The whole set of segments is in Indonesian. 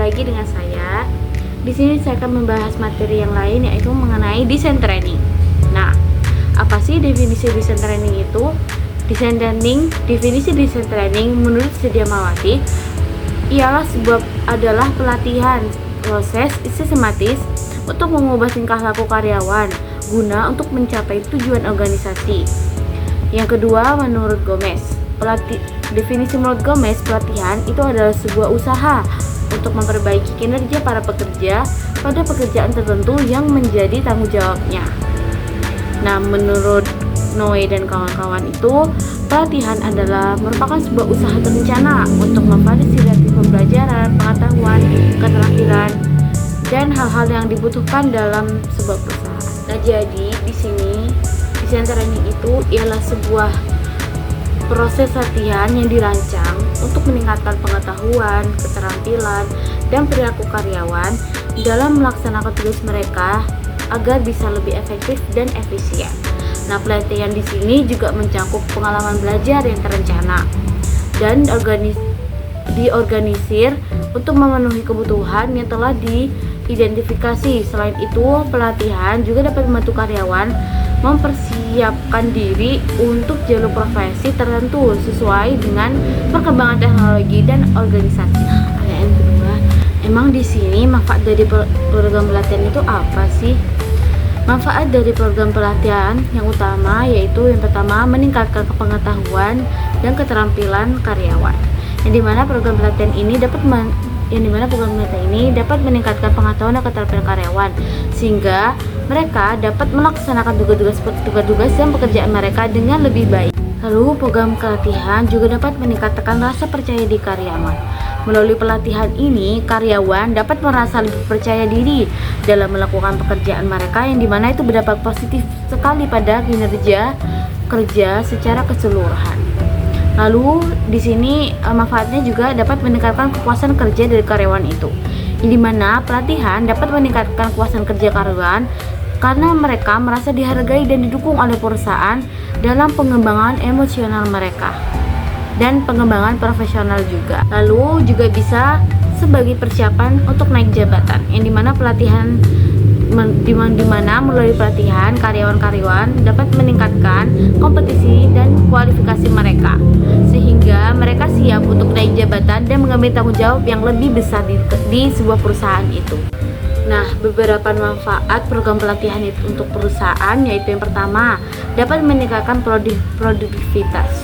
lagi dengan saya. Di sini saya akan membahas materi yang lain, yaitu mengenai desain training. Nah, apa sih definisi desain training itu? Definisi desain training menurut Sediamawati adalah pelatihan proses sistematis untuk mengubah tingkah laku karyawan guna untuk mencapai tujuan organisasi. Yang kedua, menurut Gomez, definisi menurut Gomez, pelatihan itu adalah sebuah usaha untuk memperbaiki kinerja para pekerja pada pekerjaan tertentu yang menjadi tanggung jawabnya. Nah, menurut Noe dan kawan-kawan itu, pelatihan adalah merupakan sebuah usaha terencana untuk memfasilitasi pembelajaran, pengetahuan, keterampilan, dan hal-hal yang dibutuhkan dalam sebuah perusahaan. Nah, jadi di sini desain training itu ialah sebuah proses latihan yang dirancang untuk meningkatkan pengetahuan, keterampilan, dan perilaku karyawan dalam melaksanakan tugas mereka agar bisa lebih efektif dan efisien. Nah, pelatihan di sini juga mencakup pengalaman belajar yang terencana dan diorganisir untuk memenuhi kebutuhan yang telah diidentifikasi. Selain itu, pelatihan juga dapat membantu karyawan mempersiapkan diri untuk jalur profesi tertentu sesuai dengan perkembangan teknologi dan organisasi. Nah, yang kedua, emang di sini manfaat dari program pelatihan itu apa sih? Manfaat dari program pelatihan yang utama yaitu yang pertama, meningkatkan pengetahuan dan keterampilan karyawan. Yang dimana program pelatihan ini dapat meningkatkan pengetahuan dan keterampilan karyawan sehingga mereka dapat melaksanakan tugas-tugas dan pekerjaan mereka dengan lebih baik. Lalu program pelatihan juga dapat meningkatkan rasa percaya diri karyawan. Melalui pelatihan ini, karyawan dapat merasa lebih percaya diri dalam melakukan pekerjaan mereka yang dimana itu berdampak positif sekali pada kinerja kerja secara keseluruhan. Lalu di sini manfaatnya juga dapat meningkatkan kepuasan kerja dari karyawan itu. Di mana pelatihan dapat meningkatkan kepuasan kerja karyawan karena mereka merasa dihargai dan didukung oleh perusahaan dalam pengembangan emosional mereka dan pengembangan profesional juga. Lalu juga bisa sebagai persiapan untuk naik jabatan, yang dimana melalui pelatihan karyawan-karyawan dapat meningkatkan kompetisi dan kualifikasi mereka sehingga mereka siap untuk naik jabatan dan mengambil tanggung jawab yang lebih besar di sebuah perusahaan itu. Nah, beberapa manfaat program pelatihan itu untuk perusahaan yaitu yang pertama, dapat meningkatkan produktivitas.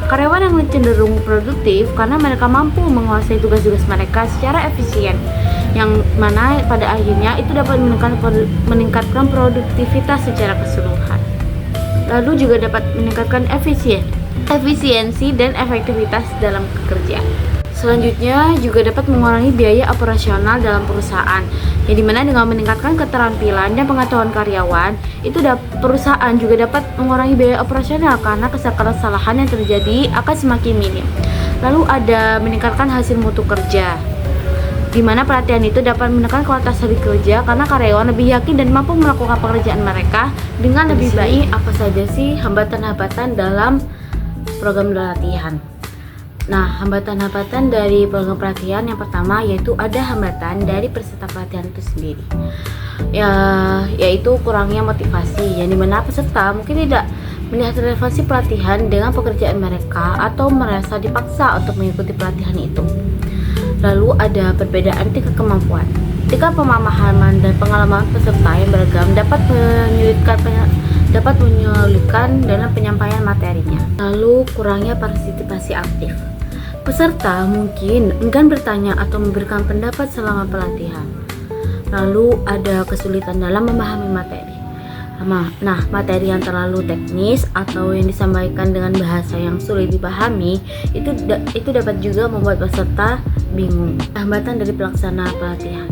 Karyawan yang cenderung produktif karena mereka mampu menguasai tugas-tugas mereka secara efisien, yang mana pada akhirnya itu dapat meningkatkan produktivitas secara keseluruhan. Lalu juga dapat meningkatkan efisiensi dan efektivitas dalam kerja. Selanjutnya juga dapat mengurangi biaya operasional dalam perusahaan, yang dimana dengan meningkatkan keterampilan dan pengetahuan karyawan, itu perusahaan juga dapat mengurangi biaya operasional karena kesalahan yang terjadi akan semakin minim. Lalu ada meningkatkan hasil mutu kerja, di mana pelatihan itu dapat menekan kualitas hasil kerja karena karyawan lebih yakin dan mampu melakukan pekerjaan mereka dengan lebih baik. Apa saja sih hambatan-hambatan dalam program pelatihan? Nah, hambatan-hambatan dari program pelatihan yang pertama yaitu ada hambatan dari peserta pelatihan itu sendiri, yaitu kurangnya motivasi, yang dimana peserta mungkin tidak melihat relevansi pelatihan dengan pekerjaan mereka atau merasa dipaksa untuk mengikuti pelatihan itu. Lalu ada perbedaan tingkat kemampuan. Tingkat pemahaman dan pengalaman peserta yang beragam dapat menyulitkan dalam penyampaian materinya. Lalu kurangnya partisipasi aktif. Peserta mungkin enggan bertanya atau memberikan pendapat selama pelatihan. Lalu ada kesulitan dalam memahami materi. Nah, materi yang terlalu teknis atau yang disampaikan dengan bahasa yang sulit dipahami itu dapat juga membuat peserta bingung. Hambatan dari pelaksana pelatihan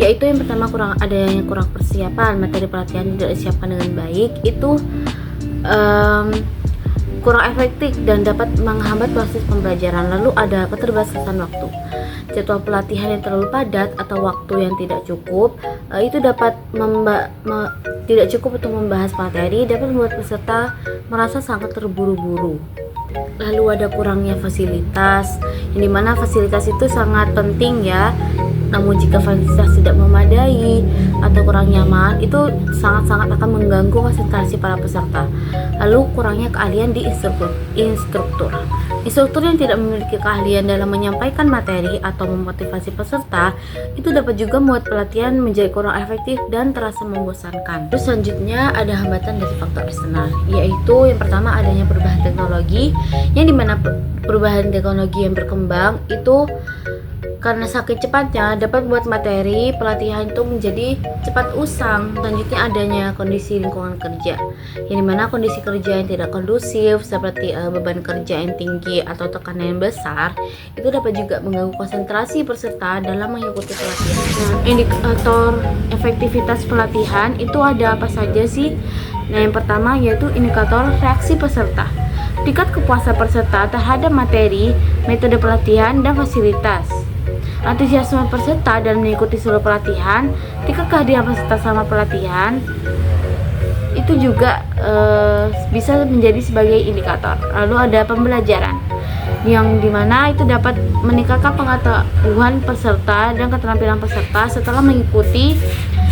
yaitu yang pertama, kurang persiapan. Materi pelatihan tidak disiapkan dengan baik, itu kurang efektif dan dapat menghambat proses pembelajaran. Lalu ada keterbatasan waktu. Jadwal pelatihan yang terlalu padat atau waktu yang tidak cukup itu dapat tidak cukup untuk membahas materi dapat membuat peserta merasa sangat terburu-buru. Lalu ada kurangnya fasilitas, yang dimana fasilitas itu sangat penting ya. Namun jika fasilitas tidak memadai atau kurang nyaman, itu sangat-sangat akan mengganggu konsentrasi para peserta. Lalu kurangnya keahlian di instruktur. Instruktur yang tidak memiliki keahlian dalam menyampaikan materi atau memotivasi peserta, itu dapat juga membuat pelatihan menjadi kurang efektif dan terasa membosankan. Terus selanjutnya ada hambatan dari faktor eksternal, yaitu yang pertama adanya perubahan teknologi, yang dimana perubahan teknologi yang berkembang itu karena saking cepatnya dapat membuat materi pelatihan itu menjadi cepat usang. Selanjutnya adanya kondisi lingkungan kerja, yang dimana kondisi kerja yang tidak kondusif seperti beban kerja yang tinggi atau tekanan yang besar itu dapat juga mengganggu konsentrasi peserta dalam mengikuti pelatihan. Nah, indikator efektivitas pelatihan itu ada apa saja sih? Nah, yang pertama yaitu indikator reaksi peserta. Tingkat kepuasan peserta terhadap materi, metode pelatihan, dan fasilitas. Antusiasme peserta dalam mengikuti seluruh pelatihan, tingkat kehadiran peserta selama pelatihan itu juga bisa menjadi sebagai indikator. Lalu ada pembelajaran, yang dimana itu dapat meningkatkan pengetahuan peserta dan keterampilan peserta setelah mengikuti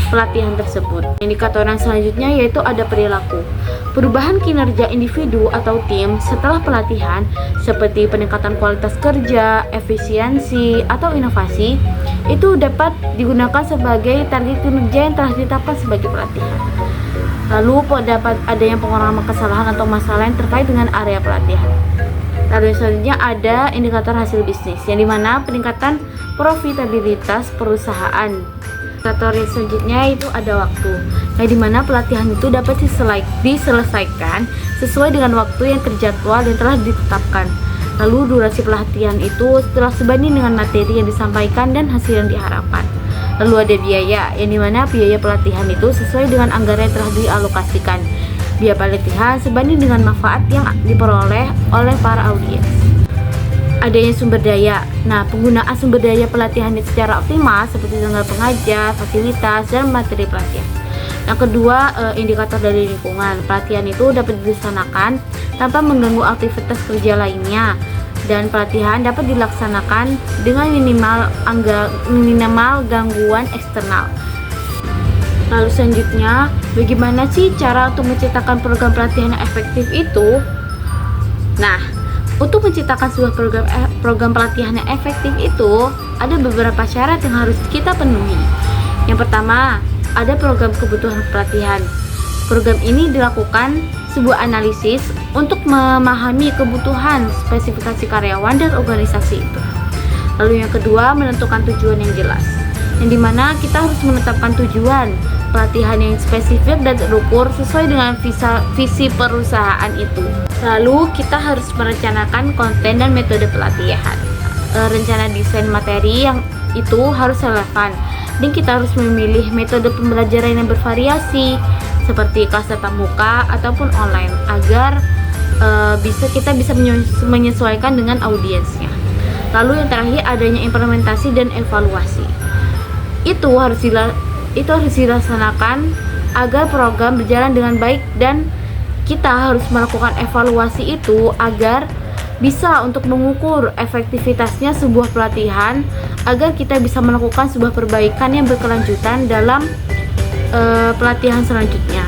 pelatihan tersebut. Indikator yang selanjutnya yaitu ada perilaku. Perubahan kinerja individu atau tim setelah pelatihan seperti peningkatan kualitas kerja, efisiensi, atau inovasi itu dapat digunakan sebagai target kinerja yang telah ditetapkan sebagai pelatihan. Lalu dapat adanya pengurangan kesalahan atau masalah yang terkait dengan area pelatihan. Lalu selanjutnya ada indikator hasil bisnis, yang dimana peningkatan profitabilitas perusahaan. Indikator yang selanjutnya itu ada waktu, yang dimana pelatihan itu dapat diselesaikan sesuai dengan waktu yang terjadwal dan telah ditetapkan. Lalu durasi pelatihan itu setelah sebanding dengan materi yang disampaikan dan hasil yang diharapkan. Lalu ada biaya, yang dimana biaya pelatihan itu sesuai dengan anggaran yang telah dialokasikan. Biaya pelatihan sebanding dengan manfaat yang diperoleh oleh para audiens. Adanya sumber daya. Nah, penggunaan sumber daya pelatihan secara optimal seperti tenaga pengajar, fasilitas, dan materi pelatihan. Yang kedua, indikator dari lingkungan. Pelatihan itu dapat dilaksanakan tanpa mengganggu aktivitas kerja lainnya, dan pelatihan dapat dilaksanakan dengan minimal gangguan eksternal. Lalu selanjutnya, bagaimana sih cara untuk menciptakan program pelatihan yang efektif itu? Nah, untuk menciptakan sebuah program pelatihan yang efektif itu ada beberapa syarat yang harus kita penuhi. Yang pertama, ada program kebutuhan pelatihan. Program ini dilakukan sebuah analisis untuk memahami kebutuhan spesifikasi karyawan dan organisasi itu. Lalu yang kedua, menentukan tujuan yang jelas, yang dimana kita harus menetapkan tujuan pelatihan yang spesifik dan terukur sesuai dengan visi perusahaan itu. Lalu kita harus merencanakan konten dan metode pelatihan. Rencana desain materi yang itu harus relevan, dan kita harus memilih metode pembelajaran yang bervariasi seperti kelas tatap muka ataupun online agar kita bisa menyesuaikan dengan audiensnya. Lalu yang terakhir adanya implementasi dan evaluasi. Itu harus dilaksanakan agar program berjalan dengan baik, dan kita harus melakukan evaluasi itu agar bisa untuk mengukur efektivitasnya sebuah pelatihan, agar kita bisa melakukan sebuah perbaikan yang berkelanjutan dalam pelatihan selanjutnya.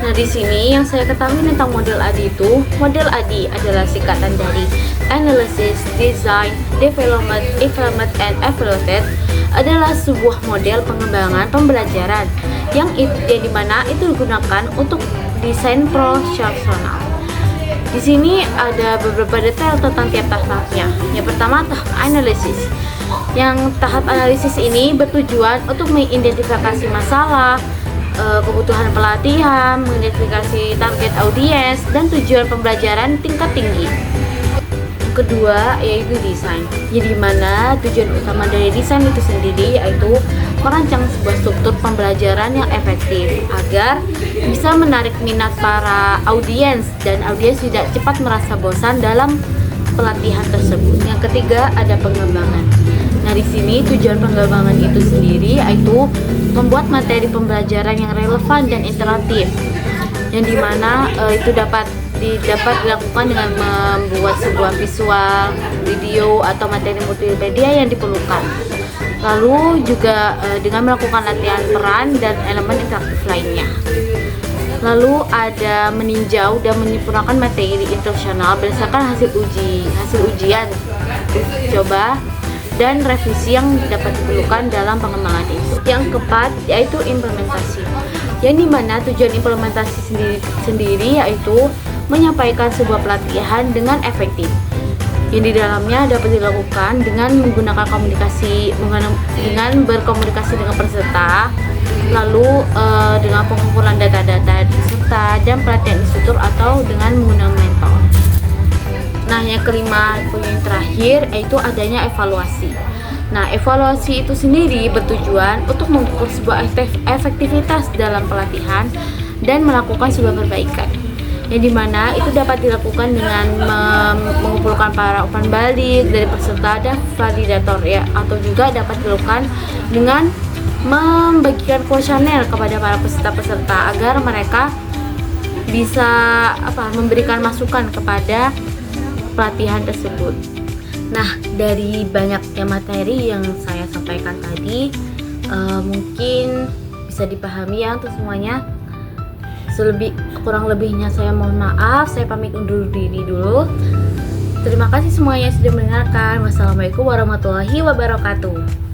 Nah, di sini yang saya ketahui tentang model ADI itu, model ADI adalah singkatan dari Analysis, Design, Development, Implement, and Evaluate. Adalah sebuah model pengembangan pembelajaran yang dimana itu digunakan untuk desain profesional. Di sini ada beberapa detail tentang tiap tahapnya. Yang pertama, tahap analisis. Yang tahap analisis ini bertujuan untuk mengidentifikasi masalah, kebutuhan pelatihan, mengidentifikasi target audiens, dan tujuan pembelajaran tingkat tinggi. Kedua yaitu desain, jadi mana tujuan utama dari desain itu sendiri yaitu merancang sebuah struktur pembelajaran yang efektif agar bisa menarik minat para audiens dan audiens tidak cepat merasa bosan dalam pelatihan tersebut. Yang ketiga ada pengembangan. Nah, di sini tujuan pengembangan itu sendiri yaitu membuat materi pembelajaran yang relevan dan interaktif, yang dimana itu dapat dilakukan dengan membuat sebuah visual, video, atau materi multimedia yang diperlukan. Lalu juga dengan melakukan latihan peran dan elemen interaktif lainnya. Lalu ada meninjau dan menyempurnakan materi instruksional berdasarkan hasil ujian, coba, dan revisi yang dapat diperlukan dalam pengembangan itu. Yang keempat yaitu implementasi, yang dimana tujuan implementasi sendiri yaitu menyampaikan sebuah pelatihan dengan efektif, yang di dalamnya dapat dilakukan dengan menggunakan dengan berkomunikasi dengan peserta, lalu dengan pengumpulan data-data peserta dan pelatihan instruktur atau dengan menggunakan mentor. Nah, yang kelima, yang terakhir yaitu adanya evaluasi. Nah, evaluasi itu sendiri bertujuan untuk mengukur sebuah efektivitas dalam pelatihan dan melakukan sebuah perbaikan, yang dimana itu dapat dilakukan dengan mengumpulkan para umpan balik dari peserta dan validator ya, atau juga dapat dilakukan dengan membagikan kuesioner kepada para peserta agar mereka bisa memberikan masukan kepada pelatihan tersebut. Nah, dari banyaknya materi yang saya sampaikan tadi, mungkin bisa dipahami ya untuk semuanya. Kurang lebihnya saya mohon maaf, saya pamit undur diri dulu. Terima kasih semuanya sudah mendengarkan. Wassalamualaikum warahmatullahi wabarakatuh.